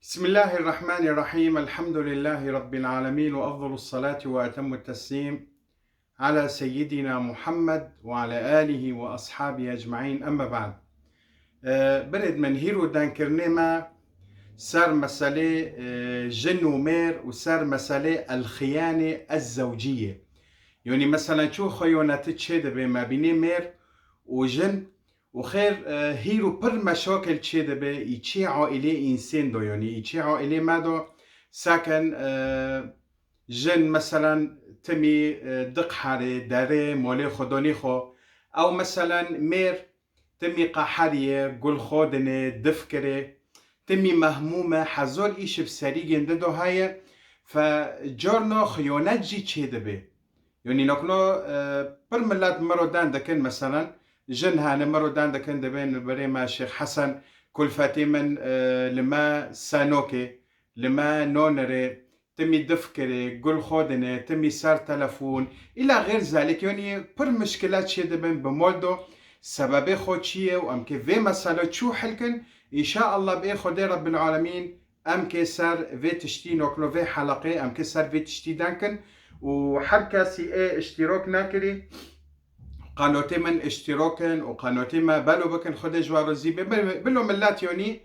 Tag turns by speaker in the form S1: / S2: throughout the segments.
S1: بسم الله الرحمن الرحيم. الحمد لله رب العالمين، وأفضل الصلاة وأتم التسليم على سيدنا محمد وعلى آله وأصحابه أجمعين. أما بعد، برد من هيرو دان كرنيما سار مسألة جن ومير، وسار مسألة الخيانة الزوجية. يعني مثلا شو خيونات تشهد بما بين مير وجن وخير هيرو بر مشاكل تشهد به يشي عائلة إنسان دو، يعني يشي عائلة ما دو ساكن جن مثلا تمي دق حاري داري مولي خدوني خو، أو مثلا مير تمي قحارية قل خودني دفكري تمي مهمومة حزول إيش بسري جنددو هاي. فجورنو خيونات جي تشهد به، يعني نقولو بر ملات مرو دان دكن مثلا جن هانه مرو دان دكن دبين بريما شيخ حسن كل فاتيمن لما سانوكي لما نونري تمي دفكري قل خودني تمي سار تلفون الى غير ذلك. يعني بر مشكلات شي دبين بمولدو سببي خوتشيه وامكي في مسألة شو حلكن ان شاء الله بإيه خدي رب العالمين امكي سار في تشتي نقولو في حلقة امكي سار في تشتي دانكن وحركة سي اي اشتراك ناكري قناتي من اشتراكن وقناتي ما بلو بكن خود جوارزي بلو ملات يعني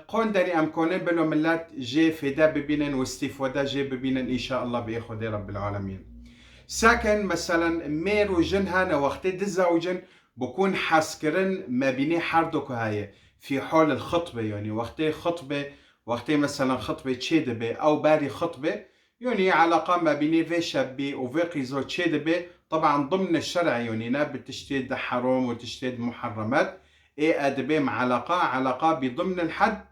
S1: قون داري امكانه بلو ملات جي فدا ببينن واستفادة جي ببينن ان شاء الله بإخدي رب العالمين. ساكن مثلا مير وجن هانا وقت دزوجن بكون حاسكرن ما بيني حردك هاي في حال الخطبة، يعني وقت خطبة وقت مثلا خطبة تشيدبه او باري خطبة، يعني علاقة ما بيني في شابي وفي قيزو تشيدبه طبعا ضمن الشرع، يعني ناب تشتيد حرام وتشتيد محرمات ايه ادبيم علاقة بضمن الحد.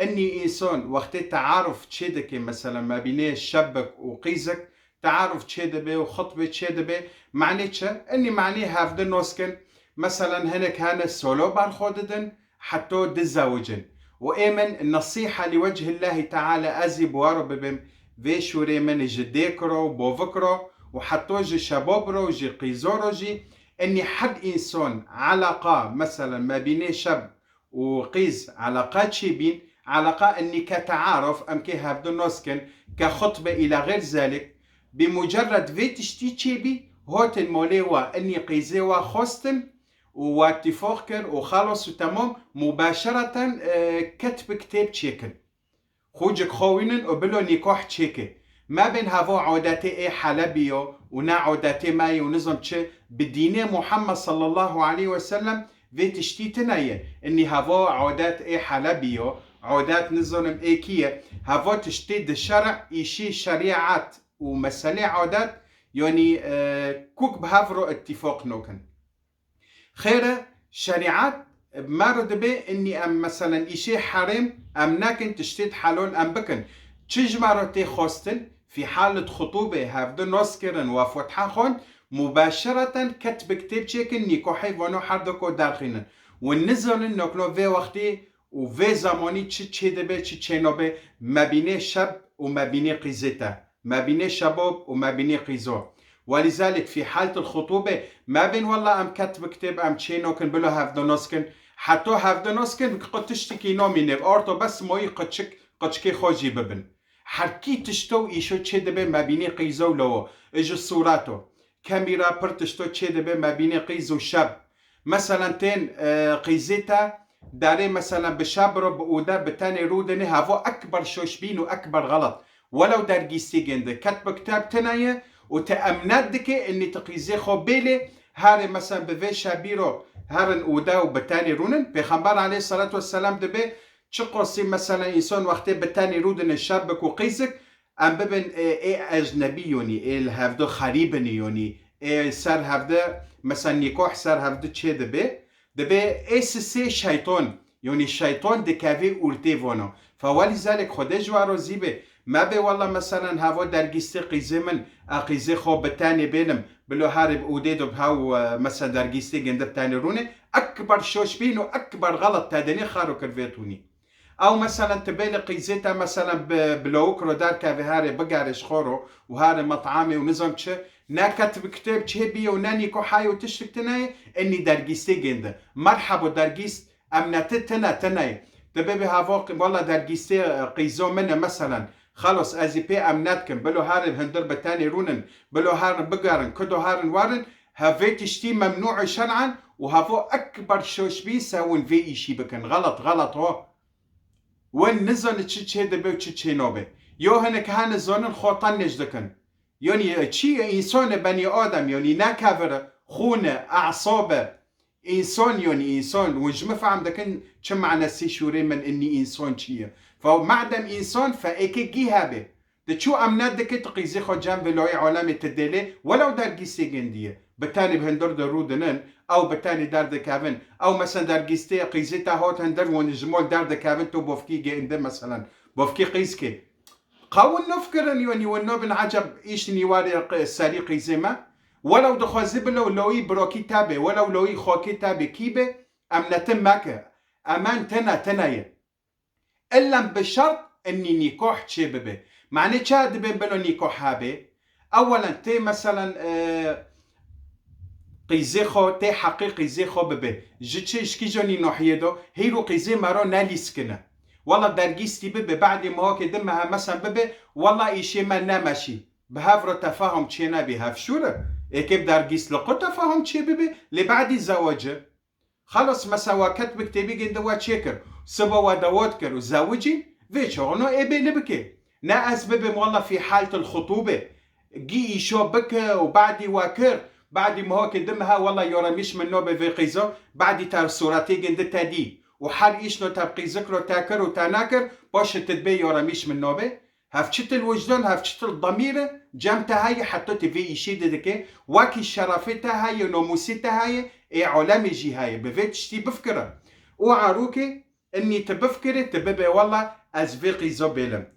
S1: اني انسان وقت تعارف تشيدك مثلا ما بيني شابك وقيزك تعارف تشيدبه وخطبة تشيدبه معنيتش اني معني هافد نوسكن مثلا هناك هانا السولو بار خوددن حتى دزاوجن وإيمن النصيحة لوجه الله تعالى أزي بوارو ببم في شوري من جديكرو وبوفكرو وحتى جي شبابرو وجي قيزورو جي اني حد انسان علاقة مثلا ما بين شاب وقيز علاقات شي بين علاقة اني كتعارف ام كي هافدو نوسكن كخطبة الى غير ذلك بمجرد في تشتي تشيبي هوت الموليوا اني قيزيوا خوستن واتفاقكن وخلص وتمام مباشرة كتب كتاب تشيكن خوجك خوينن وبلو نيكوح تشيكي ما بين هافو عوداتي اي حلبيو ونا عوداتي ماي ونظم تشي بديني محمد صلى الله عليه وسلم في تشتيتناية اني هافو عودات اي حلبيو عودات نظم اي كيه هافو تشتيد الشرع ايشي شريعات ومسالي عودات يعني كوك بهافرو اتفاق نوكن خيره شريعات بمارد به اني ام مثلا اشي حرام ام ناكن تشتيد حلال ام بكن تجمرتي خوستن في حالة خطوبة هفدو نوسكرن وفتحة خون مباشرة كتب كتاب تشيكن نيكوحي وانو حردكو داخلن والنزل نوكلو في وقتي وفي زماني تشيد به تشينو به ما بين شاب وما بين قيزتا ما بين شباب وما بين قيزو. ولذلك في حالة الخطوبة ما بين والله ام كتب كتاب ام تشينو كن بلو هفدو نوسكن حتى هفدو نوسكن قد تشتكي نوميني اورتو بس موي قدشكي خوجي ببن حركي تشتو ايشو تشدبه ما بيني قيزو لو اجو صوراتو كاميرا پر تشتو تشدبه ما بيني قيزو شاب مثلا تين قيزيتا داري مثلا بشابرو بودا بتاني رودني هافو اكبر شوشبين واكبر غلط ولو درجيستي جند كتب كتاب تنايه وتأمنات دكي اني تقيزي خو بيلي هاري مثلا بفي شابيرو هارن اودا وبتاني رونن بيخنبار عليه الصلاة والسلام دبي تشقصي مثلا انسان وقت بتاني رودن الشابك وقيزك ام ببن اي اجنبي يوني اي هافدو خريبني يوني اي سر هافدو مثلا نيكوح سر هافدو تشي دبي اي سي شيطان يوني الشيطان دكافي اولتيفونو. فولذلك خده جوارو زيبه ما بي والله مثلا هافو درجيستي قيزي من اقيزي خو بتاني بينم بلو هارب اوديدو بهاو مثلا درجيستي جند بتاني روني اكبر شوشبين واكبر غلط تادني خارو كرفيتوني. او مثلا تبالي قيزيتا مثلا بلوكرو دار كافيهاري بقارش خورو وهاري مطعمي ونظام تش نا كتب كتاب تشيبي وناني كوحاي وتشتك تناي اني درجيستي جند مرحبا درجيست امنتت تنا تناي تبي هافو والله درجيستي قيزو منه مثلا خلص ازي بي امناتكم بلو هارن هندر بتاني رونن بلو هارن بقارن كدو هارن وارن هافيت اشتي ممنوع شرعا وهافو اكبر شوش بيسا ون في اشي بكن غلط هو وين نزل تشي دبي وتشي نوبي يو هنك هان زونن خوطان نجدكن يعني تشي انسان بني ادم يعني ناكافر خونه اعصابه انسان يعني انسان وجمع فهم دكن شو معنى سيشوري من اني انسان شيء فمعدم انسان فايكي جيهابه تشو امنات دك تقيزي خو جنب لوي عالم تدلي ولو درجيستي جنديه بتاني بهندر درودنن او بتاني دار دكافن او مثلا درجيستي قيزيتا هوت هندر ونجمول دار دكافن تو بوفكي جند مثلا بوفكي قيسكي قاون نفكرن يعني ونوبن عجب ايش نيواري ساري قيزيما ولو دخوازي بلو لوي بروكي تابي ولو لوي خوكي تابي كيبه امنتم ماكه امان تنايه الا بشرط اني نيكوح تشيبه معني تشاد بين بلو نيكوح هابي اولا تي مثلا قيزي خو تي حقيقي زي خو ببه جتشي اشكي جوني نوحيدو هيرو قيزي مارو ناليسكنا والله درجيستي ببه بعد ما هو كدمها مثلا ببه والله ايشي ما نامشي بهافرو تفاهم تشينا بهاف شورة كيف درجيست لقو تفاهم تشي ببه لبعد الزواج خلص مساوا كتب كتبي جندوا تشيكر سبا ودواتكر وزوجي فيشونو ابي نبكي ناس ببه والله في حالة الخطوبة جي يشو بك وبعدي واكر بعد ما هو كدمها والله يورميش من نوبة في قيزو بعد تار صورتي جند تادي وحال إيش نو تبقي ذكره تاكر وتناكر باش تتبي يورميش من نوبة هفتشت الوجدان هفتشت الضمير جامتها هاي حتى تفي إشي دكي واكي شرفتها هاي نوموسيتها هاي إيه علامي جي هاي بفيتشتي بفكرة وعروكي إني تبفكري تببي والله أزفي قيزو بيلم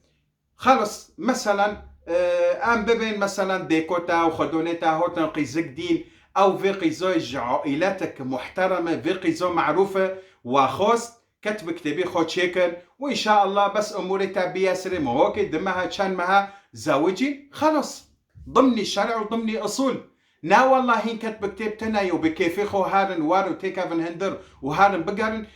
S1: خلص مثلا ام ببين مثلا ديكوتا وخدونيتا هوتن قيزك دين او في قيزوج عائلاتك محترمة في قيزو معروفة وخوست كتب كتبي خو تشيكن وان شاء الله بس اموري تابية سري مهوكي دمها كان مها زوجي خلص ضمني الشرع وضمني اصول نا والله هين كتب كتب تناي وبكيفي خو هارن وارو تيكافن هندر وهارن بقارن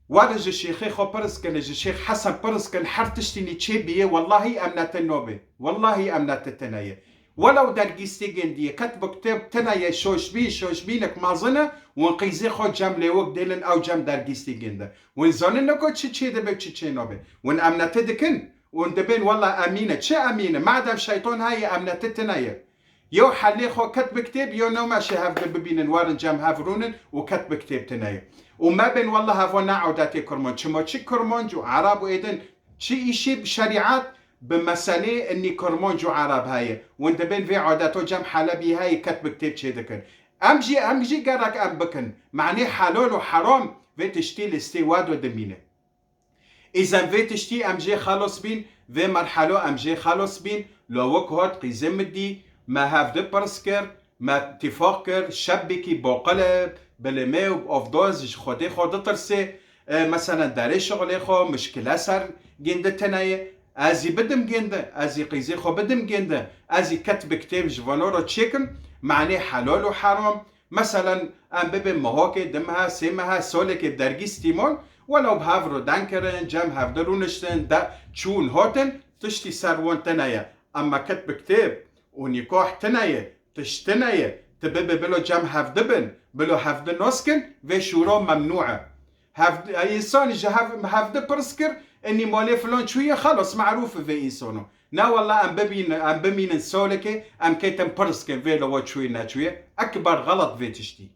S1: وارج الشيخ خو برسكن الشيخ حسن برسكن حرتشتني تشيبيه والله امنات النوبه والله امنات التنايه ولو درجيستي جنديه كتب كتاب تنايه شوش بينك مازنه ونقيزي خو جام ليوك ديلن او جام درجيستي جنده ونزون نكو تشي دبه تشي نوبه ون امنات دكن وندبين والله امينه تشي امينه معدم شيطان هاي امنات التنايه يو حلي خو كتب كتاب يو نو ماشي هاف ببين وارن جام هافرونن وكتب كتاب تنايه وما بين والله هافونا عوداتي كرمون شما تشي كرمون جو عرب وإيدن تشي إشي بشريعات بمسألة إني كرمون جو عرب هاي وانت بين في عوداتو جم حلبي هاي كتب كتاب شي دكن أمجي قرق أم بكن معني حلال وحرام في تشتي الاستواد ودمينة إذا في تشتي أمجي خلص بين في مرحلة أمجي خلص بين لو وكهات قيزم دي ما هاف دبرسكر ما اتفاقر شبكي بوقلب بلمه و افداز خود ترسه مثلا داره شغله خو مشکله سر گنده تنایه ازی بدم گنده ازی قیزی خو بدم گنده ازی کتب کتاب جوانو رو چکن معنی حلال و حرام مثلا ام ببین مهاکه دمها سیمها سالک درگیستیمون ولو بهاف رو دنکرن جم هفدرونشتن دا چون هاتن تشتی سروان تنایه اما کتب کتاب و نکاح تنایه تشتنایه تببي بلو جم هفدبن بلو هفد نسكن في شورا ممنوعة هفد إنسان هفد برسكر إني مالي فلان شوية خلص معروف في إنسانه نا والله أم بمين سولكي أم كيتم برسكن في لو شوية ناتشوية أكبر غلط في تشتي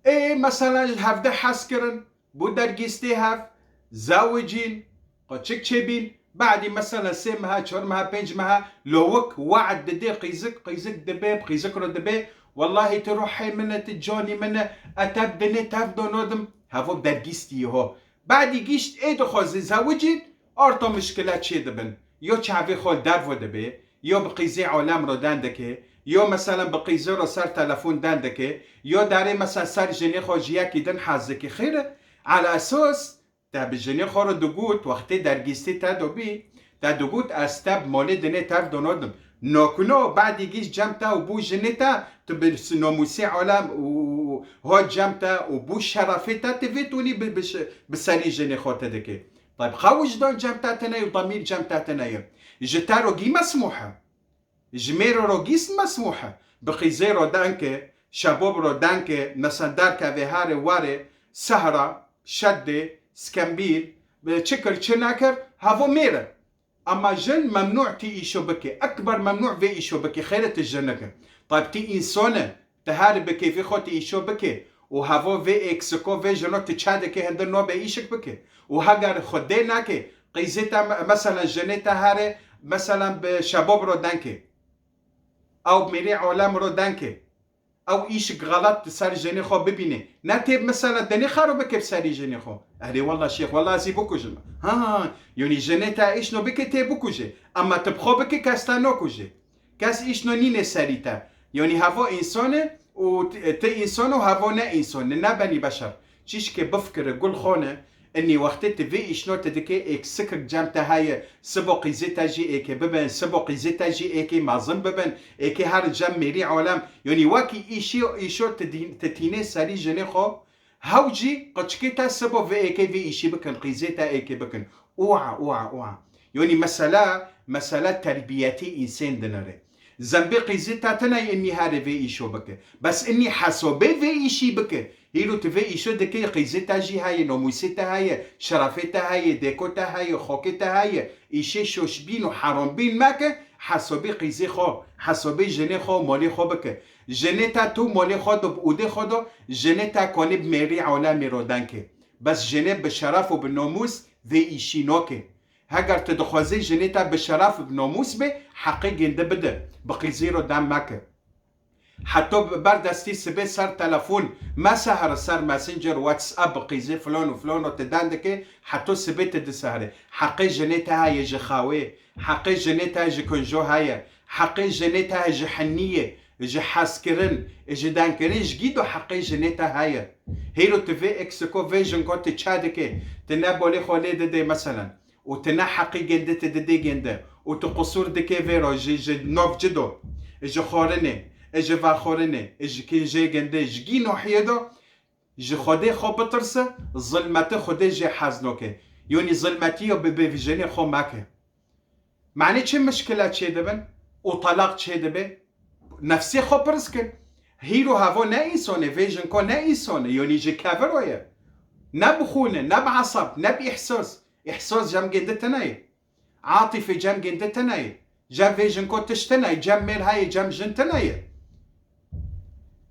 S1: إيه مثلا هفد حسكرن بودرجيستي هف زوجين قتشك تشبين بعد مثلا سمها شرمها بنجمها لوك وعد ددي قيزك دباب قيزك ردبي والله تروحي منه تجاني منه اتبدني تفدو نودم هفو بدرجيستي هو بعد يجيشت ايدو خوزي زوجين ارتو مشكلات شي دبن يو تشافي خول دارفو دبي يو بقيزي علام رو داندكي يو مثلا بقيزي رو سر تلفون داندكي يو داري مثلا سر جني خو جياكي دن حازكي خيره على اساس تا بجنی خور دوگوت وقتی درگیستی تا دوبی تا دوگوت استاب مالی دنی تر دونادم نکنو بعد یکیش جمع تا و بو جنی تا تو به ناموسی عالم و هو جامتا وبو شرافتا تفيتوني بسالي جني خوتا دكي. طيب خاوش دون جامتا تناي وضمير جامتا تناي جتا روغي مسموحة جميرو روغيس مسموحة بخيزيرو دانكي شابوب رو دانكي مسندار كافيهاري واري سهرة شدة سكمبيل بشكر تشناكر هافو ميرا. اما جن ممنوع تي ايشو بكي اكبر ممنوع في ايشو بكي خيرة الجنك. طيب تي انسانه تهاري بكي في خو تي ايشو بكي وهافو في اكسكو في جنو تشادكي هندر نو بايشك بكي وهاجر خديناكي قيزيتا مثلا جنيتا هاري مثلا بشابوب رو دانكي او بميري علام رو دانكي او ايشك غلط ساري جني خو ببيني ناتيب مثلا دني خارو بكي بساري جني خو اهلي والله شيخ والله زي بوكو جما ها يعني جنيتا ايشنو بكي تي بوكو جي اما تبخو بكي كاستانوكو جي كاس ايشنو نيني ساريتا يعني هافو انسانه و تي انسانه وهافو نا انسان نبني بشر تشيش كي بفكر قول خونه اني وقت تفي ايشنو تدكي اك سكر جامتا هاي سبوقي زيتا جي ايكي ببن سبوقي زيتا جي ايكي مازن ببن ايكي هار جام ميري عالم يعني واكي ايشو تتيني ساري جني خو هاوجي قشكيتا سبو في ايكي في ايشي بكن قيزيتا ايكي بكن اوعى يعني مسألة تربيتي انسان دنري زنبي قيزيتا تناي اني هاري في ايشو بك بس اني حاسوبي في ايشي بك هيرو تفي ايشو دكي قيزيتا جي هاي نوموسيتا هاي شرافيتا هاي ديكوتا هاي خوكيتا هاي ايشي شوشبين وحرمبين ماك حاسوبي قيزي خو حاسوبي جني خو مولي خو بك جنيتا تو مولي خو دو بودي خو دو جنيتا كوني بميري عولامي رودانكي بس جني بشرف وبالنوموس في ايشي نوكي هاگر تدخوازي جنيتا بشرف بنوموس به حقيقي ده بده بقي زيرو دام ماك حتى بردستي سبي صار تلفون ما سهر صار ماسنجر واتساب بقي زي فلان وفلان وتداندك حتى سبي تدسهر حقي جنيتا هاي جخاوي حقي جنيتا هاي كنجو هاي حقي جنيتا هاي جحنية جي حاسكرن جي دانكرن جيدو حقي جنيتا هاي هيرو تفي اكسكو فيجن كنت تشادك تنابولي خولي دي مثلا وتنا حقي جنده تدي جنده وتقصور دكي فيرو جي نوف جدو جي خورني جي فاخورني جي كي جي جنده جي نوحيدو جي خودي خو بطرسه ظلمته خودي جي حزنوكي يوني ظلمتي وبيبي فيجني خو ماكي معني چه مشكلات چه دبن وطلاق چه دبه نفسي خو برسكن هيرو هافو نا انسانه فيجن كو نا انسانه يوني جي كافرويه نبخونه نبعصب نبإحساس إحساس جام جنده تناي عاطفة جام جنده تناي جام فيجن كوتش تناي جام مير هاي جام جن تناي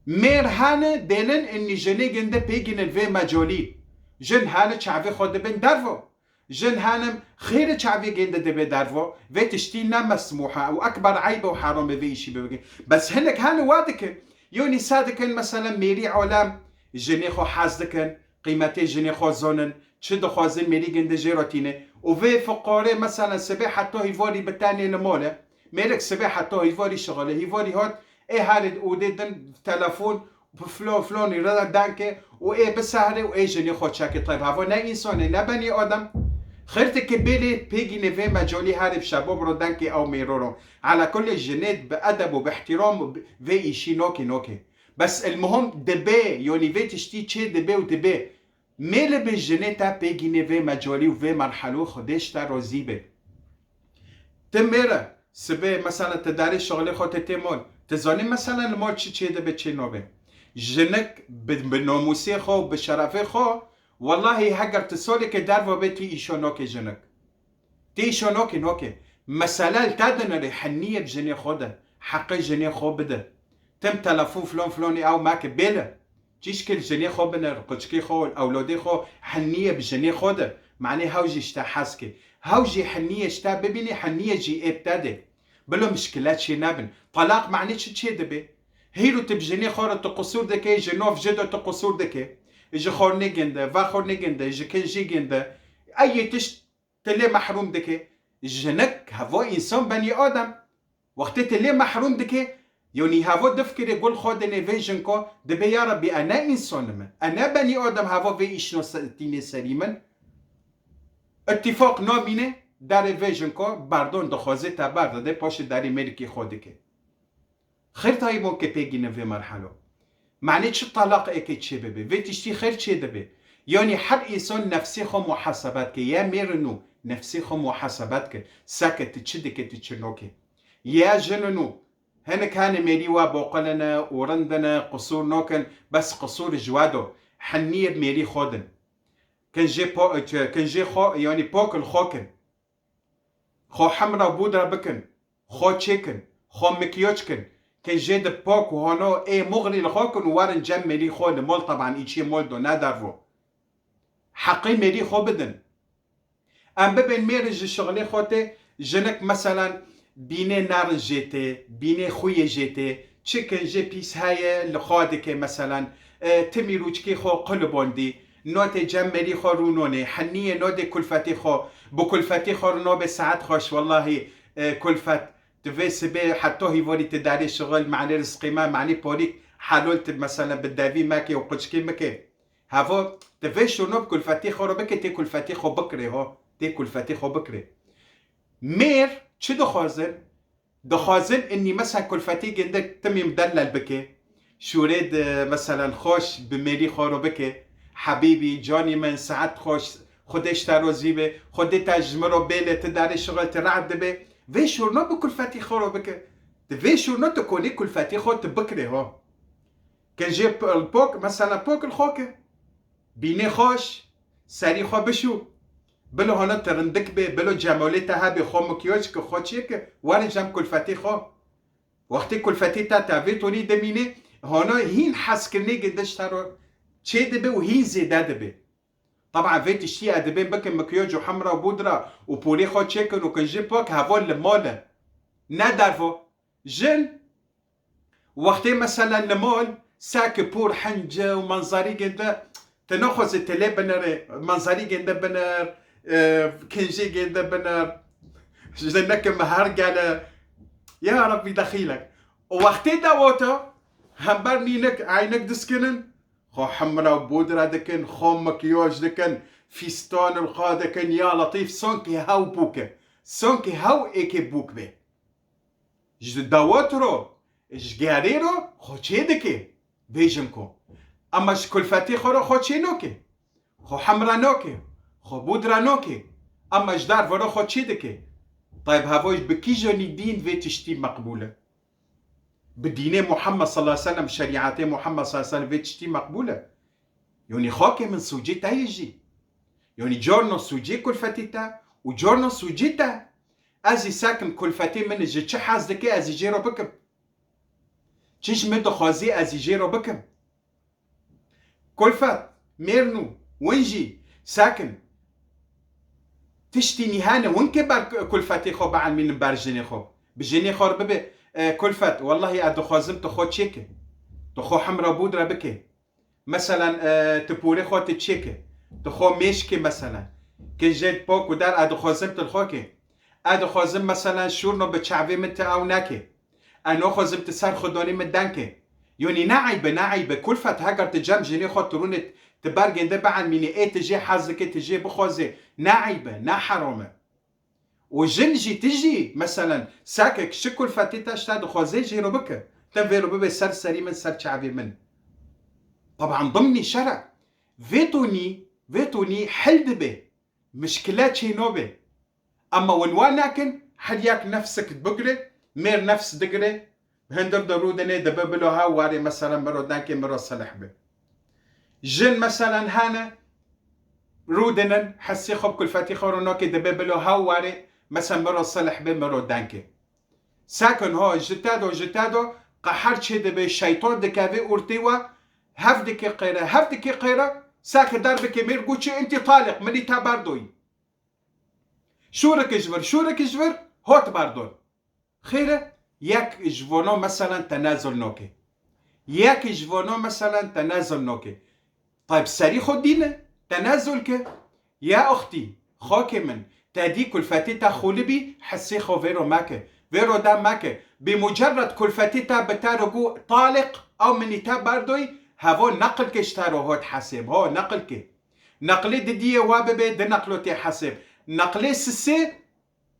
S1: مير هانه دينن اني جني جنده بيجن الفي مجولي جن هانه شعبي خود بن دارفو جن هانم خير شعبي جنده دبي دارفو في تشتينا مسموحة واكبر عيب وحرام في شي بيجي بس هنك هانه وادك يوني صادكن مثلا ميري علام جني خو حازدكن قيمتي جني خو زونن چه دخوازن ميري جنده جيروتينه وفي فقاره مثلا سبي حتى هيفوري بتاني نموله ميرك سبي حتى هيفوري شغله هيفوري هات ايه هارد وديدن تلفون فلون يردا دانكه وايه بسهره وايه جني خو شاكي طيب هافو نا انسان نا بني ادم خيرتك بيلي بيجي نفي مجولي هارب شباب رو دانكي او ميرورو على كل الجنات بادب وباحترام في شي نوكي بس المهم دبي يوني في تشتي تشي دبي ودبي ميل بالجنيتا بيجي نفي مجولي وفي مرحلو خدش تا روزيبه تميرا سبي مثلا تداري شغلي خو تتمون تزاني مثلا المول تشي دبي تشي نوبه جنك بنوموسي خو بشرفي خو والله هاگر تسولي كدارفو بيتي ايشو نوكي جنك تي ايشو نوكي مسألة التادن حنية بجني خوده حقي جني خو بده تم تلفو فلوني او ماك بيلا تشكل جني خو بنا قشكي خو اولادي خو حنية بجني خوده معني هاوجي اشتا حاسكي هاوجي حنية اشتا ببيني حنية جي ابتدي بلو مشكلات شي نابن طلاق معني تشي دبي هيرو تبجني خورة تقصور دكي جنوف جدو تقصور دكي اجي خورني جنده فاخورني جنده اجي كنجي جنده اي تش تلي محروم دكي جنك هفو انسان بني ادم وقت تلي محروم دكي يوني هفو دفكر يقول خودني فيجن كو دبي يا ربي انا انسان من انا بني ادم هفو في اشنو تيني سليما اتفاق نامينه دار فيجن كو باردون دخوازي تبرد ده باش داري ملكي خودكي خير طيبون كي بيجي نفي مرحلو معنی چه طلاق اکی چه ببه و تشتی خیر چه دبه یعنی هر انسان نفسی خو محاسبت که یا میرنو نفسی خو محاسبت که سکت چه دکت چه نوکه یا جننو هنك كان ميري وابوقلنا ورندنا قصور نوكن بس قصور جوادو حنية بميري خودن كان جي خو يعني بوكل خوكن خو حمرا بودرا بكن خو تشيكن خو مكيوشكن كان جي د بوك وهونو اي مغري لخوكن وارن جم ميري خو مول طبعا ايشي مول دو نادرفو حقي ميري خو بدن ام ببين ميرج شغلي خوتي جنك مثلا بینه نارن جیته بینه خوی جیته چکن جی پیس های لخوادکه مثلا تمی روچکی خو قلبوندی نوت جمعی خو رونونه حنیه نوت کلفتی خو بکلفتی خو رونو به ساعت خوش والله کلفت تفي سبي حتى هيفوري تداري شغل معني رزقي ما معني بوريك حلولت مثلا بالدافي ماكي وقشكي ماكي هافو تفي شنو بكلفتي خو بكي تي كلفتي خو بكري هو تي كلفتي خو بكري مير چه دخازن اني مثلا كلفتي عندك تمي مدلل بكي شوريد مثلا خوش بميري خورو بكي حبيبي جاني من ساعت خوش خودش تروزي به خودت تجمرو بيله تداري شغل ترعد به في شورنو بكلفتي خورو بكي في شورنو تكوني كلفتي خو تبكري هو كان جيب البوك مثلا بوك الخوكه بيني خوش سري خو بشو بلو هنا ترندك بلو جمالتها بخو مكياج که خو چیک وارن جم کلفتی خو وقتی کلفتی تا تاویتونی دمینه هنا هین حس کنی گندش تارو چه دبه و هین زیده دبه طبعا في تشتي ادبين بكن مكياج وحمراء وبودره وبولي خو تشيكن وكنجي بوك هافون المول ندرفو جن وقتی مثلا المول ساك بور حنجه ومنظري جنده تنخذ التلي بنر منظري جنده بنر كنجي جنده بنر جنك مهار قال يا ربي دخيلك وقتي داوتو همبرني نك عينك دسكنن خو حمرا وبودرة دكن خو مكياج دكن فيستان الخا دكن يا لطيف سونكي هاو بوكه سونكي هاو ايكي بوك بي داوترو اش جاريرو خو چه دكي بيجمكو اما كلفتي خورو خو چه نوكي خو حمرا نوكي خو بودرة نوكي اما اجدار ورو خو چه دكي طيب هافوش بكي جوني دين في تشتي مقبولة بدين محمد صلى الله عليه وسلم شريعة محمد صلى الله عليه وسلم في تشتي مقبولة يعني خاكي من سوجيتا يجي يعني جورنو سوجي كلفتيتا وجورنو سوجيتا ازي ساكن كلفتي من جي چه حاز دكي ازي جيرو بكم چش مدو خازي ازي جيرو بكم كلفت ميرنو ونجي ساكن تشتي نهانة وين كبر كلفتي خو بعد من برجني خو بجني خور ببي كلفت والله ادو خازم تخو تشيكي تخو حمرا بودرة بكي مثلا تبوري خو تشيكي تخو ميشكي مثلا كي جيت بوك ودار ادو خازم تلخوكي ادو خازم مثلا شورنو بتشعبي من او ناكي انو خازم تسار خدوني من دانكي يوني نعيبه كلفت هاجر تجام جني خو ترونت تبارجن ده بعد مني ايه تجي حظك تجي بخوزي نعيبه نا حرامه وجنجي تجي مثلا ساكك شكل فاتيتا اشتاد خوزي جي ربك تنفي ربك سرسري من سر شعبي من طبعا ضمني شرع فيتوني حل به مشكلات شي نوبه اما ونواناكن حدياك نفسك تبقري مير نفس دقري هندر درودني دببلوها واري مثلا مرو دانكي مرو صلح به جن مثلا هانا رودنن حسي خب كل فاتي خورونوكي دببلو هاواري مثلا مرو صلح به مرو دانكي ساكن هو جتادو قحر چه دبه شيطان دكافي اورتيوا هفدكي قيرة ساكن دربكي ميرقوشي انت طالق مني تاباردوي شورك جبر هوت باردون خيرة ياك جفونو مثلا تنازل نوكي طيب سري خدينا تنازلك يا أختي خوكي من تادي كلفتيتا خولبي حسي خو فيرو دا ماكي بمجرد كلفتيتا بتارقو طالق أو منيتا باردوي هافو نقل كشتارو هوت حاسب هو نقلي ددية واببه ده نقلو تي حاسب نقلي سسي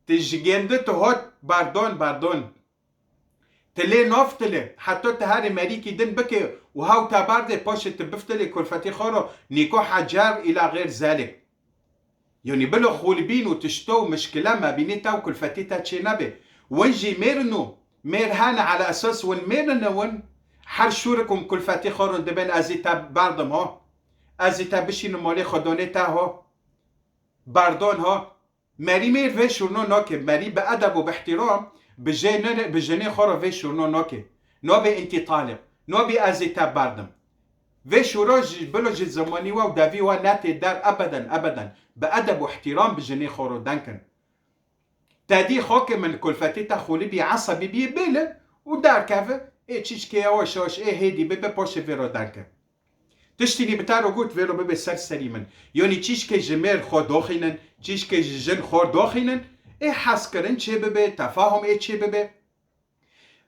S1: تجيندت هوت باردون تلي نوفتلي حتى تهاري ماريكي دن بكي وهاو تابارده باشت بفتلي كلفتي خورو نيكو حجار إلى غير ذلك. يعني بلو خولبين وتشتو مشكلة ما بينيتا وكلفتيتا تشينابي ونجي ميرنو ميرهانا على أساس ون ون حرشوركم كلفتي خورو دبن أزيتا باردم هو أزيتا بشين مولي خدونيتا هو باردون هو ماري مير في شورنو نوكي ماري بأدب وباحترام بجني خورو في شورنو نوكي نوبي انتي طالق نوبي أزيتا باردم في شوروج بلوج الزماني ودافي وناتي دار أبدا بأدب واحترام بجني خورو دانكن تادي خوك من كلفتيتا خولي بي عصبي بي بيلا ودار كافة ايه تشيشكي اوش ايه هيدي بيبي بوش فيرو دانكن تشتيني بتارو قلت فيرو بيبي سرسري من يوني تشيشكي جمير خو دوخينن تشيشكي جن خور دوخينن ايه حاسكرن چه بيبي تفاهم ايه چه بيبي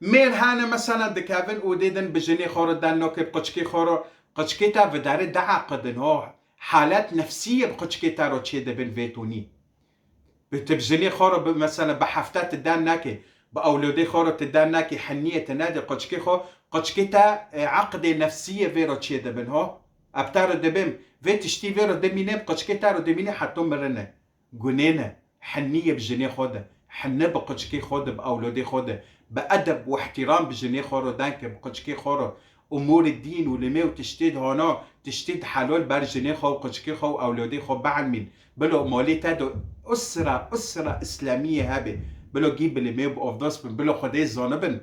S1: مير هانا مثلا دكافن وديدن بجني خورو دان نوكي بقشكي خورو قشكيتا بدار دعا قدن هو حالات نفسية بقشكيتا رو چه دبن فيتوني بتبجني خورو مثلا بحفتات الدان ناكي بأولودي خورو تدان ناكي حنية تنادي قشكي خو قشكيتا عقدة نفسية فيرو چه دبن هو ابتارو دبم في تشتي فيرو دمينه بقشكيتا رو دمينه حتو مرنه قنينه حنية بجني خوده حنه بقشكي خوده بأولودي خوده بأدب واحترام بجني خورو دانك بقشكي خورو امور الدين ولمي وتشتيد هنا تشتيد حلول بر جني خو قشكي خو اولادي خو بعلمين بلو مالي تادو اسره اسلاميه هابه بلو جيب لمي بافضاس بلو خدي زانبن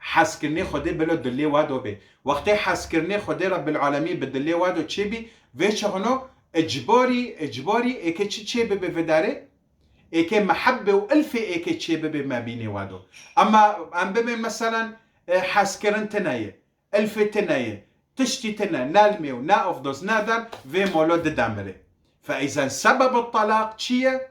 S1: حسكرني خدي بلو دلي وادو به وقتي حسكرني خدي رب العالمين بدلي وادو تشبي فيش هنا اجباري اكي تشي بفداري اكي محبه والف اكي تشي ما بيني وادو اما ام مثلا حسكرن تنايه الف تنايه تشتي تنا نالمي ونا افضل نادر في مولود دامري فاذا سبب الطلاق تشيه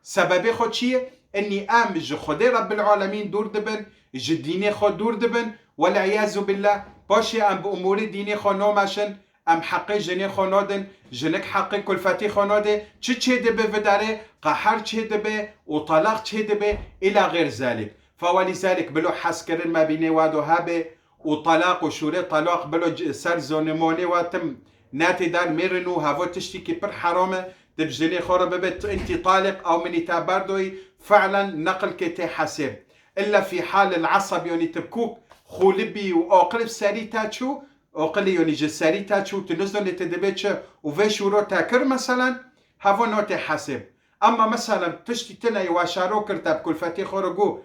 S1: سببي خو تشيه اني امج خدي رب العالمين دور دبن جديني خو دور دبن والعياذ بالله باشي ام بامور ديني خو نوماشن ام حقي جني خو نودن جنك حقي كلفتي خو نودي تشي دبه فداري قحر تشي دبه وطلاق تشي دبه الى غير ذلك فولذلك بلو حسكرن ما بيني وادو هابه وطلاق وشوري طلاق بلو سر زونموني واتم ناتي دار ميرنو هافو تشتكي بر حرامه دبجني خورب ببت انت طالق او مني تابردوي فعلا نقل كتي حسب الا في حال العصب يوني تبكوك خولبي واقلب ساري تاتشو اقلي يوني جساري تاتشو تنزل تدبيتش وفي شورو تاكر مثلا هافو نوتي حسب اما مثلا تشتي تنا يواشارو كرتاب كلفتي خورجو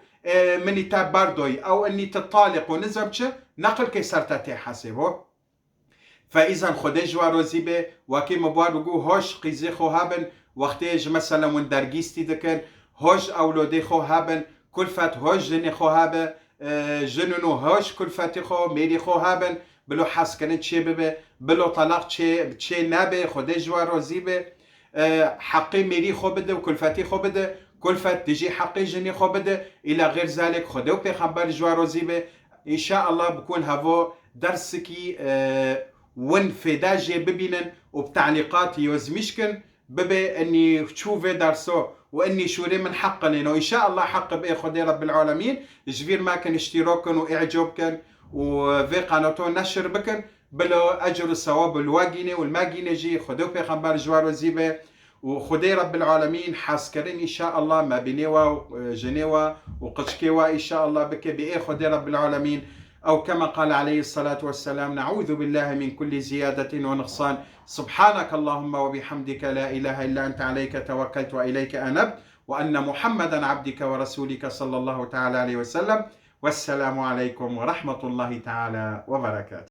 S1: مني تاب باردوي او اني تطالق ونزمش نقل كيسرتاتي حاسبه فاذا خدي جوارو زيبه وكي مبارغو هوش قيزي خو هابن وقتيج مثلا من درجيستي دكن هوش اولودي خو هابن كلفت هوش جني خو هابه جنونو هوش كلفتي خو ميري خو هابن بلو حسكنت تشي ببه بلو طلاق تشي نابه خدي جوارو زيبه حقي ميري خو بده وكلفتي خو بده كلفت تجي حقي جني خو بده الى غير ذلك خدو بيغمبر جوارو زيبه ان شاء الله بكون هافو درسكي ونفداجي ببينن وبتعليقات يوزمشكن ببي اني تشوفي درسو واني شوري من حق لنا وان شاء الله حق بإيه خدي رب العالمين جبير ما كان اشتراكن واعجابكن وفي قناتو نشر بكن بلو اجر الثواب الواجيني والماجيني جي خدو بيغمبر جوارو زيبه وخدي رب العالمين حاسكرين ان شاء الله ما بينيوا جنيوا وقشكيوا ان شاء الله بك بإيه خدي رب العالمين أو كما قال عليه الصلاة والسلام نعوذ بالله من كل زيادة ونقصان سبحانك اللهم وبحمدك لا إله إلا أنت عليك توكلت وإليك أنبت وأن محمدا عبدك ورسولك صلى الله تعالى عليه وسلم والسلام عليكم ورحمة الله تعالى وبركاته.